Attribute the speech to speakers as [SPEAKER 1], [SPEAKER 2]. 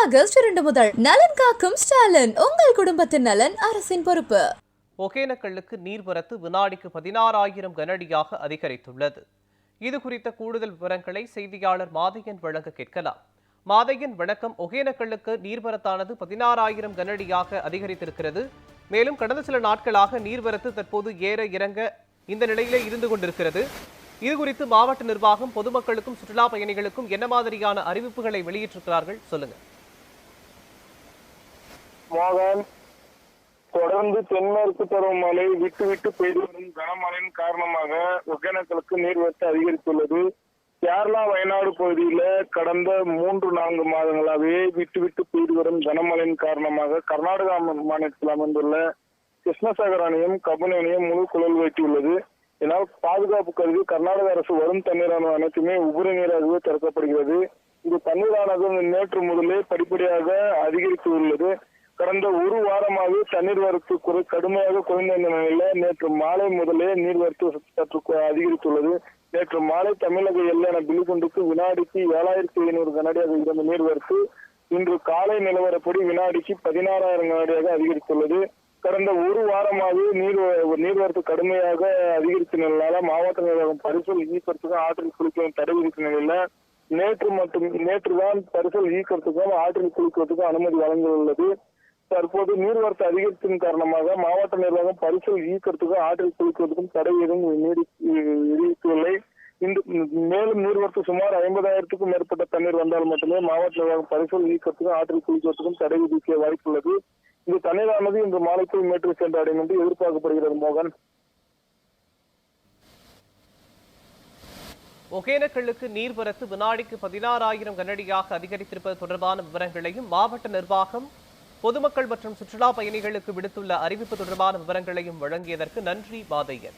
[SPEAKER 1] August 2 முதல் நலன் காக்கும் ஸ்டாலின், உங்கள் குடும்பத்தின் நலன் அரசின் பொறுப்பு.
[SPEAKER 2] ஒகேனக்கல்லுக்கு நீர்வரத்து வினாடிக்கு 16,000 கனஅடியாக அதிகரித்துள்ளது. இது குறித்த கூடுதல் விவரங்களை செய்தியாளர் மாதையன் வழங்க கேட்கலாம். மாதையன் வணக்கம். ஒகேனக்கல்லுக்கு நீர்வரத்தானது 16,000 கனஅடியாக அதிகரித்திருக்கிறது. மேலும் கடந்த சில நாட்களாக நீர்வரத்து தற்போது ஏற இறங்க இந்த நிலையிலே இருந்து கொண்டிருக்கிறது. இது குறித்து மாவட்ட நிர்வாகம் பொதுமக்களுக்கும் சுற்றுலா பயணிகளுக்கும் என்ன மாதிரியான அறிவிப்புகளை வெளியிட்டிருக்கிறார்கள், சொல்லுங்க.
[SPEAKER 3] மோகன், தொடர்ந்து தென்மேற்கு பருவமழை விட்டு விட்டு பெய்து வரும் கனமழையின் காரணமாக ஒகேனக்கலுக்கு நீர்வரத்து அதிகரித்துள்ளது. கேரளா வயநாடு பகுதியில கடந்த 3-4 மாதங்களாகவே விட்டு விட்டு பெய்து வரும் கனமழையின் காரணமாக கர்நாடகா மாநிலத்தில் அமைந்துள்ள கிருஷ்ணசாகர் அணையும் கபினி அணையும் முழு குழல் வைத்துள்ளது. இதனால் பாதுகாப்பு கருதி கர்நாடக அரசு வரும் தண்ணீரான அனைத்துமே உபரி நீராகவே திறக்கப்படுகிறது. இந்த தண்ணீரானது நேற்று முதலே படிப்படியாக அதிகரித்து உள்ளது. கடந்த ஒரு வாரமாக தண்ணீர் வரத்து கடுமையாக குறைந்த நிலையில நேற்று மாலை முதலே நீர்வரத்து சற்று அதிகரித்துள்ளது. நேற்று மாலை தமிழக எல்லையான பில்லுகுண்டுக்கு வினாடிக்கு 7,500 கனஅடியாக இருந்த நீர்வரத்து இன்று காலை நிலவரப்படி வினாடிக்கு 16,000 கனஅடியாக அதிகரித்துள்ளது. கடந்த ஒரு வாரமாக நீர்வரத்து கடுமையாக அதிகரித்த நிலையில மாவட்ட நிர்வாகம் பரிசல் ஈக்கிறதுக்கும் ஆற்றில் குளிக்கவும் தடை விதித்த நிலையில நேற்றுதான் பரிசல் ஈக்கிறதுக்கும் ஆற்றில் குளிக்கிறதுக்கும் அனுமதி வழங்கியுள்ளது. தற்போது நீர்வரத்து அதிகரிப்பின் காரணமாக மாவட்ட நிர்வாகம் பரிசல் ஈக்கிறதுக்கும் ஆற்றில் குளிக்கிறதுக்கும் தடை எதுவும் விதித்துள்ளை. மேலும் நீர்வரத்து சுமார் 50,000க்கும் மேற்பட்ட தண்ணீர் வந்தால் மட்டுமே மாவட்ட நிர்வாகம் பரிசல் ஈக்கிறதுக்கும் ஆற்றில் குளிக்கிறதுக்கும் தடை விதிக்க வாய்ப்புள்ளது. இந்த தண்ணீரானது இன்று மாலைக்குள் மேற்கு சென்றடையும் என்று எதிர்பார்க்கப்படுகிறது. மோகன்,
[SPEAKER 2] ஒகேனக்கல்லுக்கு நீர்வரத்து வினாடிக்கு 16,000 கனஅடியாக அதிகரித்திருப்பது தொடர்பான விவரங்களையும் மாவட்ட நிர்வாகம் பொதுமக்கள் மற்றும் சுற்றுலா பயணிகளுக்கு விடுத்துள்ள அறிவிப்பு தொடர்பான விவரங்களையும் வழங்கியதற்கு நன்றி மாதையன்.